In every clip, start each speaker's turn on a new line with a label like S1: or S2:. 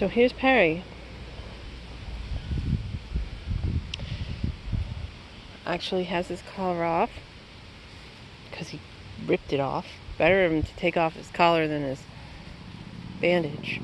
S1: So here's Perry. Actually has his collar off because he ripped it off. Better him to take off his collar than his bandage.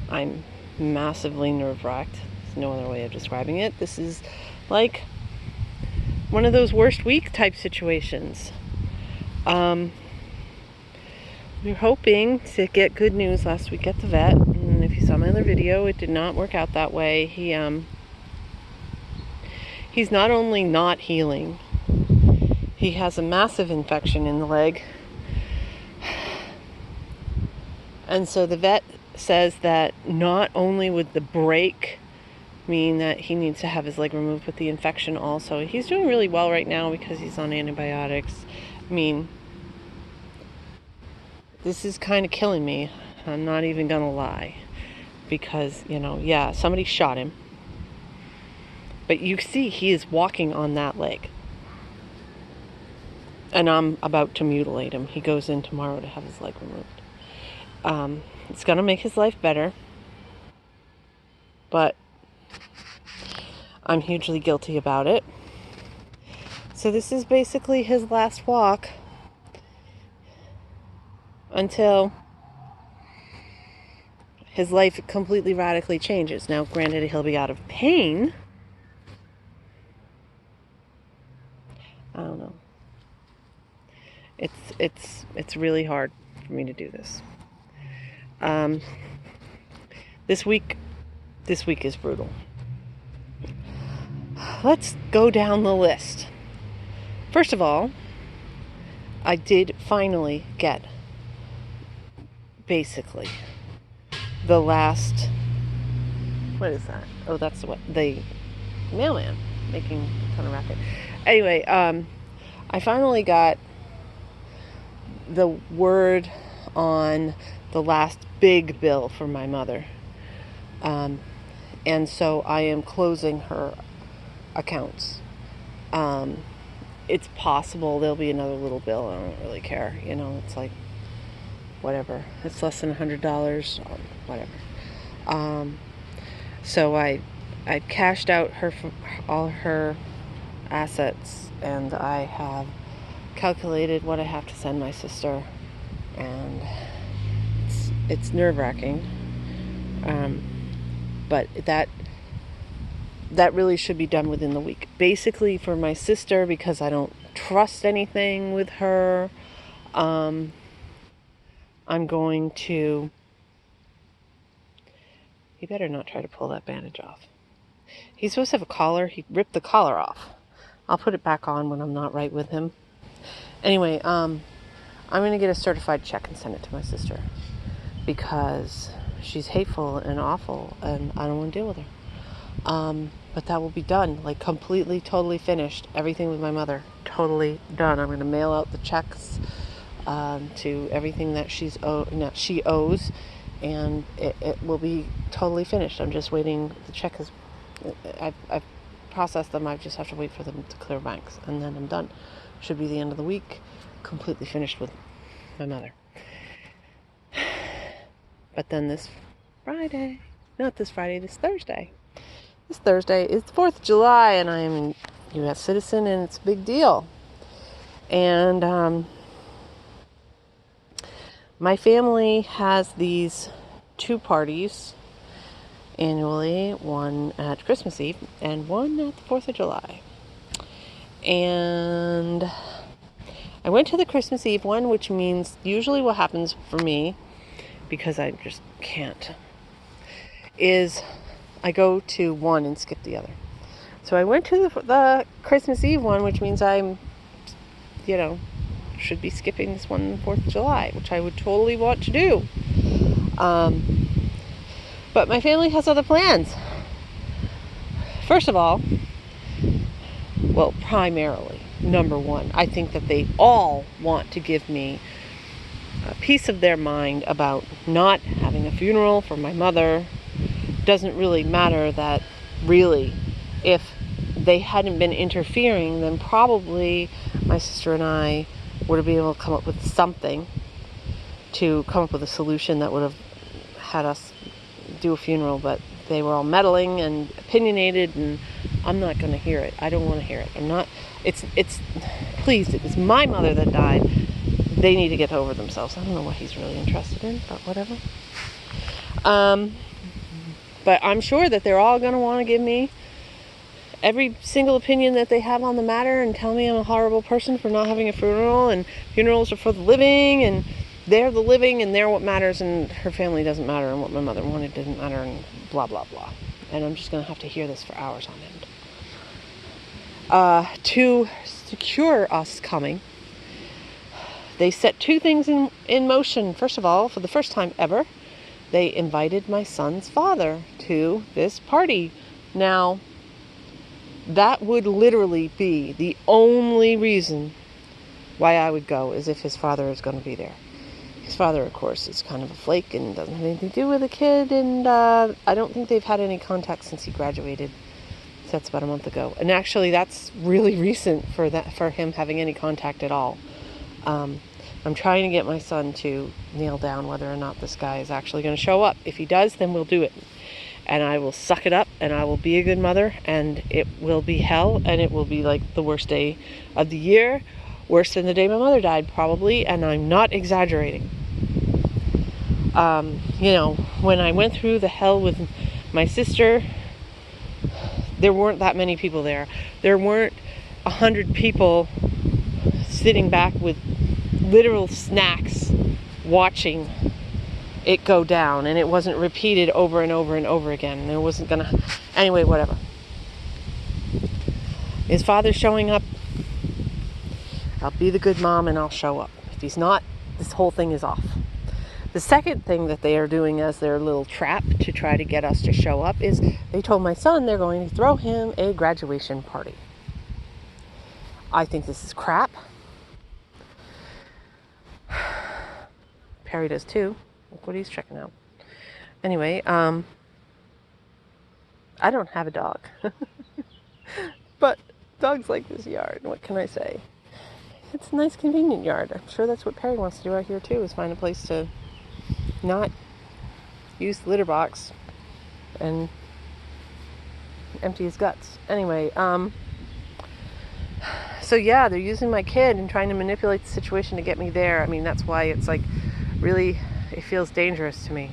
S1: I'm massively nerve-wracked. There's no other way of describing it. This is like one of those worst week type situations. We were hoping to get good news last week at the vet, and if you saw my other video, it did not work out that way. He's not only not healing, he has a massive infection in the leg. And so the vet says that not only would the break mean that he needs to have his leg removed, but the infection also. He's doing really well right now because he's on antibiotics. I mean, this is kind of killing me. I'm not even gonna lie. Because, yeah, somebody shot him. But you see he is walking on that leg. And I'm about to mutilate him. He goes in tomorrow to have his leg removed. It's gonna make his life better. But I'm hugely guilty about it. So this is basically his last walk until his life completely radically changes. Now, granted, he'll be out of pain. I don't know. It's really hard for me to do this. This week is brutal. Let's go down the list. First of all, I did finally get basically the last, what is that? Oh, that's the mailman making a ton of racket. Anyway, I finally got the word on the last big bill for my mother. And so I am closing her accounts. It's possible there'll be another little bill. I don't really care. It's like, whatever. It's less than $100, whatever. So I cashed out all her assets, and I have calculated what I have to send my sister, and it's nerve-wracking. But that really should be done within the week. Basically, for my sister, because I don't trust anything with her, I'm going to... He better not try to pull that bandage off. He's supposed to have a collar. He ripped the collar off. I'll put it back on when I'm not right with him. Anyway, I'm going to get a certified check and send it to my sister, because she's hateful and awful, and I don't want to deal with her. But that will be done, like completely, totally finished. Everything with my mother, totally done. I'm going to mail out the checks to everything that she owes, and it will be totally finished. I'm just waiting. The check is, I've processed them. I just have to wait for them to clear banks, and then I'm done. Should be the end of the week, completely finished with my mother. But then this Thursday. This Thursday is the 4th of July, and I am a U.S. citizen, and it's a big deal. And my family has these 2 parties annually, one at Christmas Eve and one at the 4th of July. And I went to the Christmas Eve one, which means usually what happens for me, because I just can't, is I go to one and skip the other. So I went to the Christmas Eve one, which means I'm, should be skipping this one on the 4th of July, which I would totally want to do. But my family has other plans. First of all, well, primarily, number one, I think that they all want to give me a piece of their mind about not having a funeral for my mother. Doesn't really matter that, really, if they hadn't been interfering, then probably my sister and I would have been able to come up with something. to come up with a solution that would have had us do a funeral, but they were all meddling and opinionated, and I'm not going to hear it. I don't want to hear it. I'm not. Please, it was my mother that died. They need to get over themselves. I don't know what he's really interested in, but whatever. But I'm sure that they're all going to want to give me every single opinion that they have on the matter and tell me I'm a horrible person for not having a funeral, and funerals are for the living, and they're the living, and they're what matters, and her family doesn't matter, and what my mother wanted didn't matter, and blah, blah, blah. And I'm just going to have to hear this for hours on end. To secure us coming, they set two things in motion. First of all, for the first time ever, they invited my son's father to this party. Now, that would literally be the only reason why I would go, is if his father is going to be there. His father, of course, is kind of a flake and doesn't have anything to do with the kid, and I don't think they've had any contact since he graduated. So that's about a month ago. And actually, that's really recent for him having any contact at all. I'm trying to get my son to nail down whether or not this guy is actually going to show up. If he does, then we'll do it. And I will suck it up, and I will be a good mother, and it will be hell, and it will be like the worst day of the year, worse than the day my mother died, probably, and I'm not exaggerating. When I went through the hell with my sister, there weren't that many people there. There weren't 100 people sitting back with literal snacks watching it go down, and it wasn't repeated over and over and over again. And it wasn't gonna... Anyway, whatever. His father's showing up. I'll be the good mom and I'll show up. If he's not, this whole thing is off. The second thing that they are doing as their little trap to try to get us to show up is they told my son they're going to throw him a graduation party. I think this is crap. Perry does too. Look what he's checking out. Anyway, I don't have a dog. But dogs like this yard. What can I say? It's a nice, convenient yard. I'm sure that's what Perry wants to do out here too, is find a place to not use the litter box and empty his guts. Anyway, so yeah, they're using my kid and trying to manipulate the situation to get me there. I mean, that's why it's like really, it feels dangerous to me.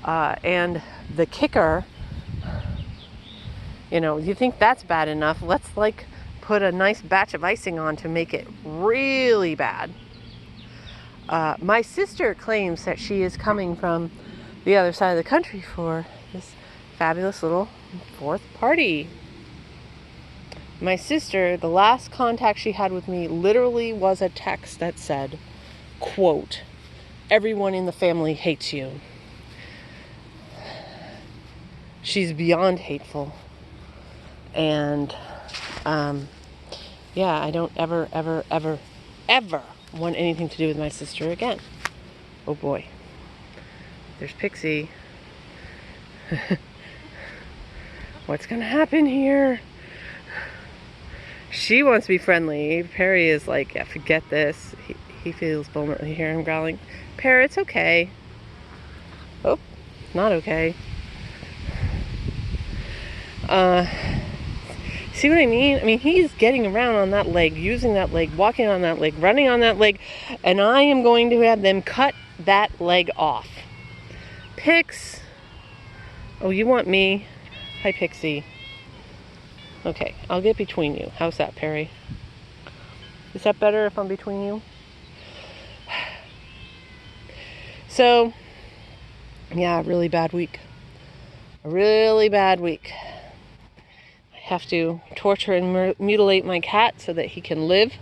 S1: And the kicker, you think that's bad enough, let's put a nice batch of icing on to make it really bad. My sister claims that she is coming from the other side of the country for this fabulous little fourth party. My sister, the last contact she had with me literally was a text that said, quote, "Everyone in the family hates you." She's beyond hateful. And, yeah, I don't ever want anything to do with my sister again. Oh boy. There's Pixie. What's gonna happen here? She wants to be friendly. Perry is like, yeah, forget this. He feels vulnerable. You hear him growling. Perry, it's okay. Oh, not okay. See what I mean? I mean, he's getting around on that leg, using that leg, walking on that leg, running on that leg, and I am going to have them cut that leg off. Pix. Oh, you want me? Hi, Pixie. Okay, I'll get between you. How's that, Perry? Is that better if I'm between you? So, yeah, really bad week. A really bad week. I have to torture and mutilate my cat so that he can live.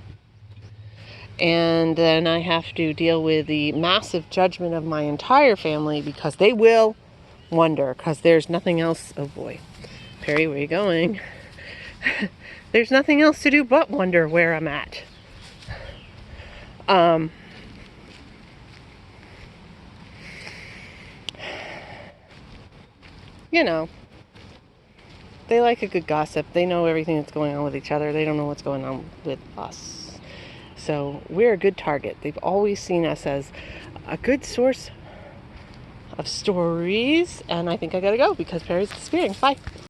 S1: And then I have to deal with the massive judgment of my entire family, because they will wonder, because there's nothing else. Oh boy. Perry, where are you going? There's nothing else to do but wonder where I'm at. They like a good gossip. They know everything that's going on with each other. They don't know what's going on with us. So we're a good target. They've always seen us as a good source of stories. And I think I gotta go because Perry's disappearing. Bye.